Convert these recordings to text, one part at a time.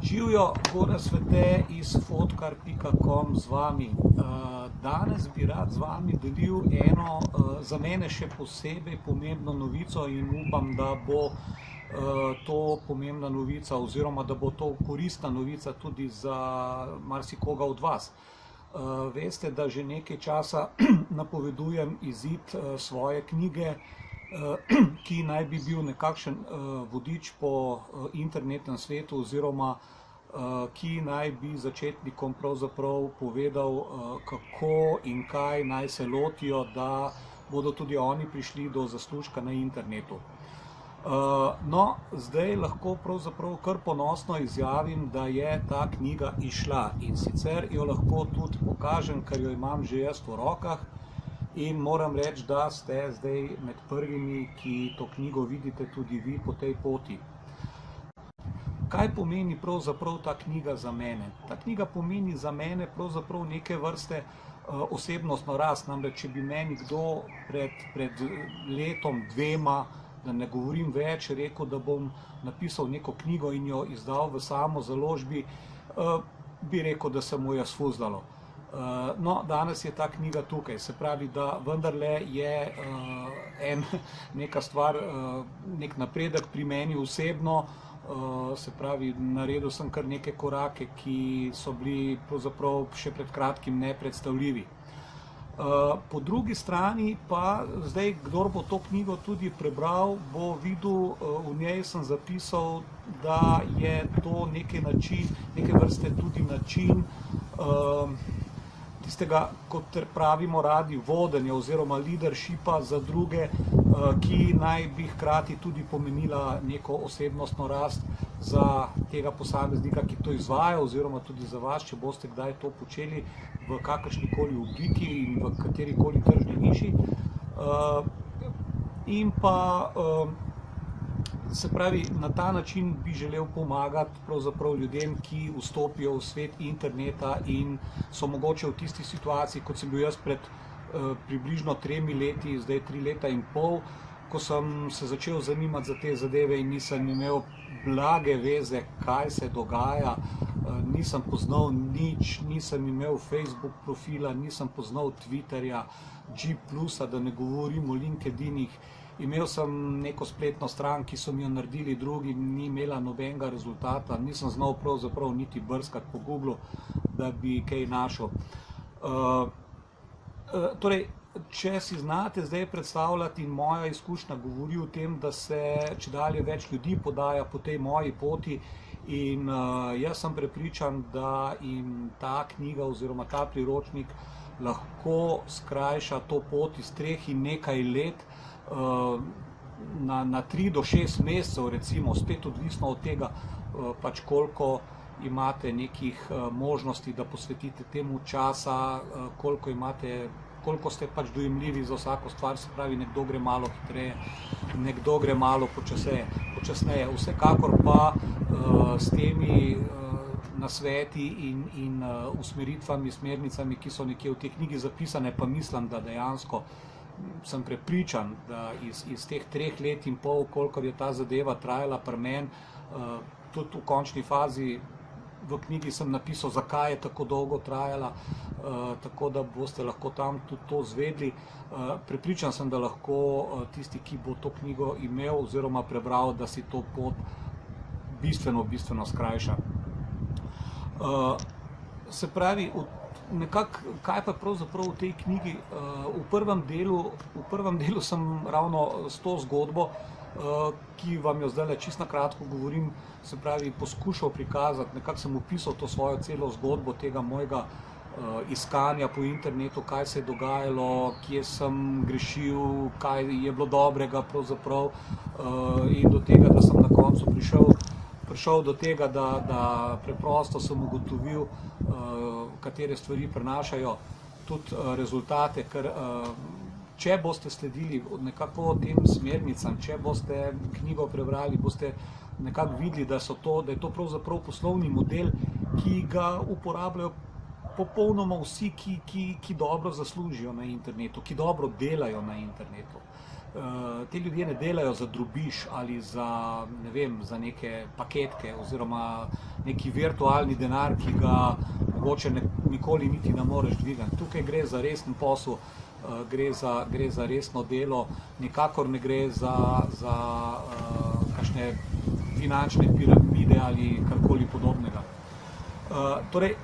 Živijo, Goran Svete iz fotkar.com z vami. Danes bi rad z vami delil eno za mene še posebej pomembno novico in upam, da bo to pomembna novica oziroma da bo to koristna novica tudi za marsikoga od vas. Veste, da že nekaj časa napovedujem izid svoje knjige, ki naj bi bil nekakšen vodič po internetnem svetu oziroma ki naj bi začetnikom pravzaprav povedal, kako in kaj naj se lotijo, da bodo tudi oni prišli do zaslužka na internetu. No, zdaj lahko pravzaprav kar ponosno izjavim, da je ta knjiga izšla in sicer jo lahko tudi pokažem, ker jo imam že jaz v rokah. In moram reči, da ste zdaj med prvimi, ki to knjigo vidite tudi vi po tej poti. Kaj pomeni pravzaprav ta knjiga za mene? Ta knjiga pomeni za mene pravzaprav neke vrste osebnostno rast. Namreč, če bi meni kdo pred letom, dvema, da ne govorim več, rekel, da bom napisal neko knjigo in jo izdal v samozaložbi, bi rekel, da se mu je sfuzdalo. No, danes je ta knjiga tukaj, se pravi, da vendarle je neka stvar, nek napredek pri meni osebno, se pravi, naredil sem kar neke korake, ki so bili pravzaprav še pred kratkim nepredstavljivi. Po drugi strani pa, zdaj, kdor bo to knjigo tudi prebral, bo videl, v njej sem zapisal, da je to neke vrste tudi način tistega, kot pravimo radi, vodenja oziroma leadershipa za druge, ki naj bi hkrati tudi pomenila neko osebnostno rast za tega posameznika, ki to izvaja, oziroma tudi za vas, če boste kdaj to počeli v kakršnikoli obliki in v katerikoli tržni niši. In pa se pravi, na ta način bi želel pomagati pravzaprav ljudem, ki vstopijo v svet interneta in so mogoče v tisti situaciji, kot sem bil jaz pred približno 3 leti, zdaj 3 leta in pol, ko sem se začel zanimati za te zadeve in nisem imel blage veze, kaj se dogaja, nisem poznal nič, nisem imel Facebook profila, nisem poznal Twitterja, G+, da ne govorim o LinkedInih. Imel sem neko spletno stran, ki so mi jo naredili drugi, ni imela nobenega rezultata, nisem znal pravzaprav niti brskati po Googlu, da bi kaj našel. Torej, če si znate zdaj predstavljati, in moja izkušnja govori o tem, da se čedalje več ljudi podaja po tej moji poti, in jaz sem prepričan, da jim ta knjiga oziroma ta priročnik lahko skrajša to pot iz 3 in nekaj let na 3 do 6 mesecev, recimo, spet odvisno od tega, pač koliko imate nekih možnosti, da posvetite temu časa, koliko ste pač dojemljivi za vsako stvar, se pravi, nekdo gre malo hitreje, nekdo gre malo počasneje. Vsekakor pa s temi nasveti in usmeritvami, smernicami, ki so nekje v tej knjigi zapisane, pa mislim, da dejansko sem prepričan, da iz teh 3 let in pol, kolikor je ta zadeva trajala pri meni, tudi v končni fazi v knjigi sem napisal, zakaj je tako dolgo trajala, tako da boste lahko tam tudi to zvedli. Prepričan sem, da lahko tisti, ki bo to knjigo imel oziroma prebral, da si to pot bistveno skrajša. Se pravi, nekako, kaj pa pravzaprav v tej knjigi? V prvem delu sem ravno s to zgodbo, ki vam jo zdaj čisto na kratko govorim, se pravi, poskušal prikazati, nekako sem opisal to svojo celo zgodbo tega mojega iskanja po internetu, kaj se je dogajalo, kje sem grešil, kaj je bilo dobrega pravzaprav, in do tega, da sem na koncu prišel do tega, da preprosto sem ugotovil, katere stvari prinašajo tudi rezultate, ker če boste sledili nekako tem smernicam, če boste knjigo prebrali, boste nekako videli, da je to pravzaprav poslovni model, ki ga uporabljajo popolnoma vsi, ki dobro zaslužijo na internetu, ki dobro delajo na internetu. Ti ljudje ne delajo za drobiž ali za, ne vem, za neke paketke oziroma neki virtualni denar, ki ga mogoče nikoli niti ne moreš dvigati. Tukaj gre za resen posel, gre za resno delo, nikakor ne gre za kakšne finančne piramide ali karkoli podobnega. Torej,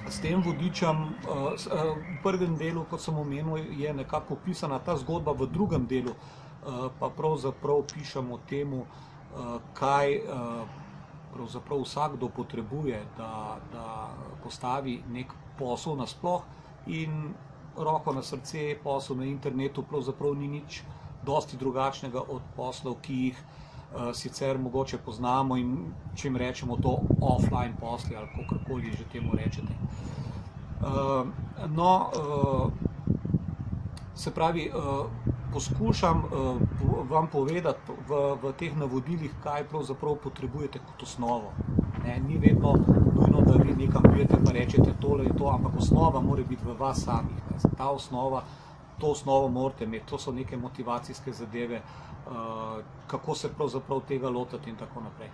s tem vodičem, v prvem delu, kot sem omenil, je nekako opisana ta zgodba, v drugem delu pa pravzaprav pišemo temu, kaj pravzaprav vsakdo potrebuje, da postavi nek posel nasploh, in roko na srce, posel na internetu pravzaprav ni nič dosti drugačnega od poslov, ki jih sicer mogoče poznamo in če jim rečemo to offline posli ali kakorkoli že temu rečete. Se pravi, poskušam vam povedati v teh navodilih, kaj pravzaprav potrebujete kot osnovo. Ni vedno nujno, da vi nekam prijete pa rečete tole in to, ampak osnova mora biti v vas samih. To osnovo morate imeti, to so neke motivacijske zadeve, kako se pravzaprav tega lotiti in tako naprej.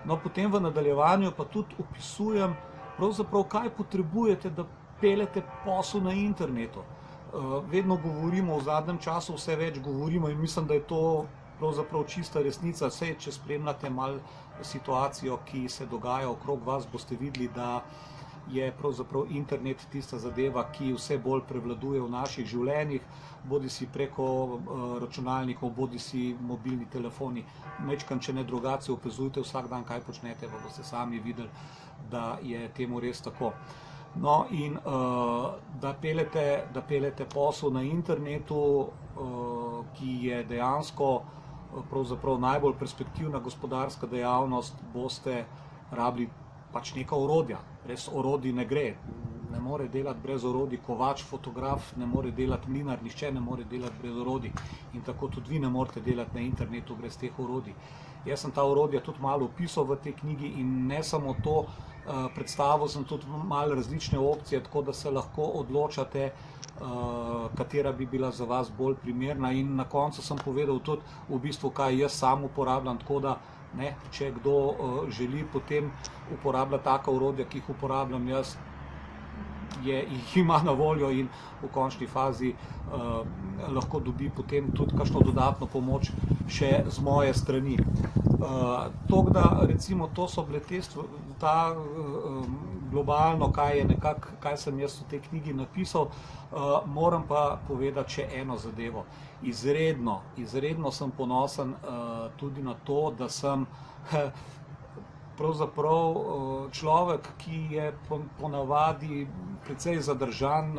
No, potem v nadaljevanju pa tudi opisujem pravzaprav, kaj potrebujete, da peljete posel na internetu. Vedno govorimo, v zadnjem času vse več govorimo in mislim, da je to pravzaprav čista resnica. Saj, če spremljate malo situacijo, ki se dogaja okrog vas, boste videli, da je pravzaprav internet tista zadeva, ki vse bolj prevladuje v naših življenjih, bodi si preko računalnikov, bodi si mobilni telefoni. Majčkeno, če ne drugače, opazujte vsak dan, kaj počnete, pa boste sami videli, da je temu res tako. No, in da peljete posel na internetu, ki je dejansko pravzaprav najbolj perspektivna gospodarska dejavnost, boste rabili pač neka orodja. Res orodij ne gre. Ne more delati brez orodij kovač, fotograf, ne more delati mlinar, nihče ne more delati brez orodij. In tako tudi vi ne morete delati na internetu brez teh orodij. Jaz sem ta orodja tudi malo opisal v tej knjigi in ne samo to, predstavil sem tudi malo različne opcije, tako da se lahko odločate, katera bi bila za vas bolj primerna, in na koncu sem povedal tudi v bistvu, kaj jaz sam uporabljam, tako da če kdo želi potem uporabljati taka orodja, ki jih uporabljam jaz, jih ima na voljo in v končni fazi lahko dobi potem tudi kakšno dodatno pomoč še z moje strani. Tako da, recimo, to so bile ta globalno, kaj sem jaz v tej knjigi napisal. Moram pa povedati še eno zadevo. Izredno sem ponosen tudi na to, da sem pravzaprav človek, ki je ponavadi precej zadržan,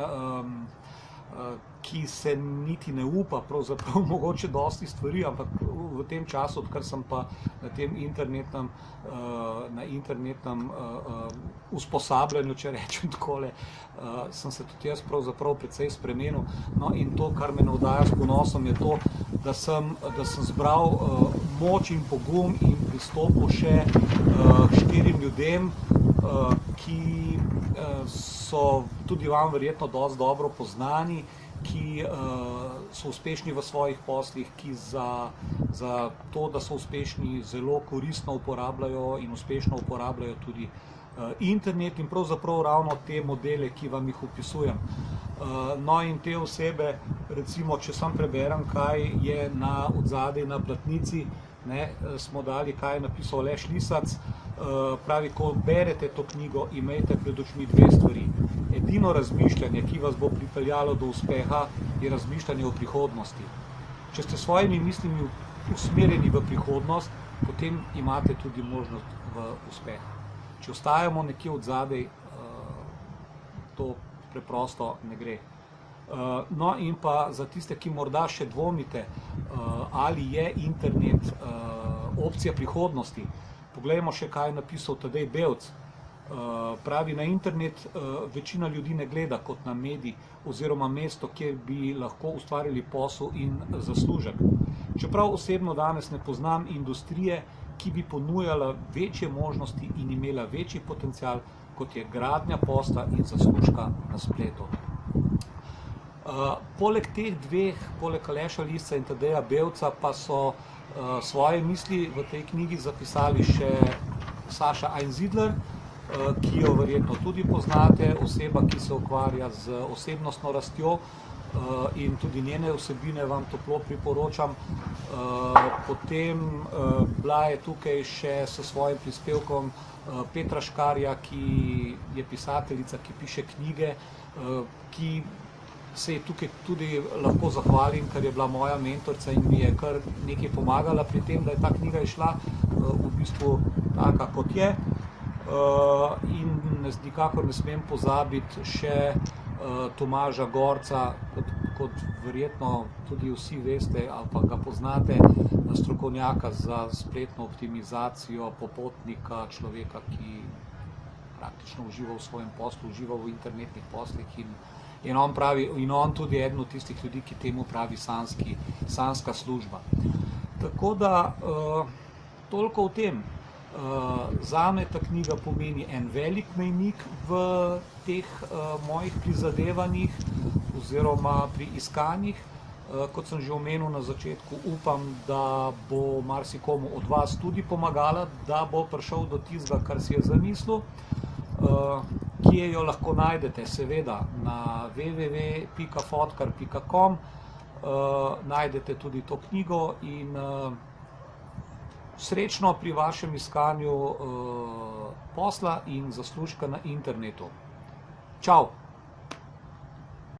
ki se niti ne upa pravzaprav mogoče dosti stvari, ampak v tem času, odkar sem pa na tem internetnem usposabljanju, če rečem takole, sem se tudi jaz pravzaprav precej spremenil. No, in to, kar me navdaja s ponosom, je to, da sem zbral moč in pogum in pristopil še k 4 ljudem, ki so tudi vam verjetno dosti dobro poznani, ki so uspešni v svojih poslih, ki za to, da so uspešni, zelo koristno uporabljajo in uspešno uporabljajo tudi internet in pravzaprav ravno te modele, ki vam jih opisujem. No, in te osebe, recimo, če sam preberem, kaj je odzadaj na platnici, smo dali, kaj je napisal Aleš Lisac. Pravi, ko berete to knjigo, imejte pred očmi 2 stvari. Edino razmišljanje, ki vas bo pripeljalo do uspeha, je razmišljanje o prihodnosti. Če ste s svojimi mislimi usmerjeni v prihodnost, potem imate tudi možnost v uspeh. Če ostajamo nekje odzadaj, to preprosto ne gre. No, in pa za tiste, ki morda še dvomite, ali je internet opcija prihodnosti, poglejmo še, kaj je napisal Tadej Bevc. Pravi, na internet večina ljudi ne gleda kot na medij oziroma mesto, kjer bi lahko ustvarili posel in zaslužek. Čeprav osebno danes ne poznam industrije, ki bi ponujala večje možnosti in imela večji potencial, kot je gradnja posla in zaslužka na spletu. Poleg teh dveh, poleg Aleša Lisca in Tadeja Bevca, pa so svoje misli v tej knjigi zapisali še Saša Einzidler, ki jo verjetno tudi poznate, oseba, ki se ukvarja z osebnostno rastjo in tudi njene vsebine vam toplo priporočam. Potem bila je tukaj še s svojim prispevkom Petra Škarja, ki je pisateljica, ki piše knjige, ki se je tukaj tudi lahko zahvalim, ker je bila moja mentorica in mi je kar nekaj pomagala pri tem, da je ta knjiga išla v bistvu taka, kot je. In nikakor ne smem pozabiti še Tomaža Gorca, kot verjetno tudi vsi veste ali pa ga poznate, strokovnjaka za spletno optimizacijo, popotnika, človeka, ki praktično uživa v svojem poslu, uživa v internetnih poslih in on pravi, in on tudi eden od tistih ljudi, ki temu pravi sanjska služba. Tako da toliko o tem. Zame ta knjiga pomeni en velik mejnik v teh mojih prizadevanjih oziroma pri iskanjih. Kot sem že omenil na začetku, upam, da bo marsikomu od vas tudi pomagala, da bo prišel do tistega, kar si je zamislil. Kje jo lahko najdete? Seveda na www.fotkar.com najdete tudi to knjigo in srečno pri vašem iskanju posla in zaslužka na internetu. Čau!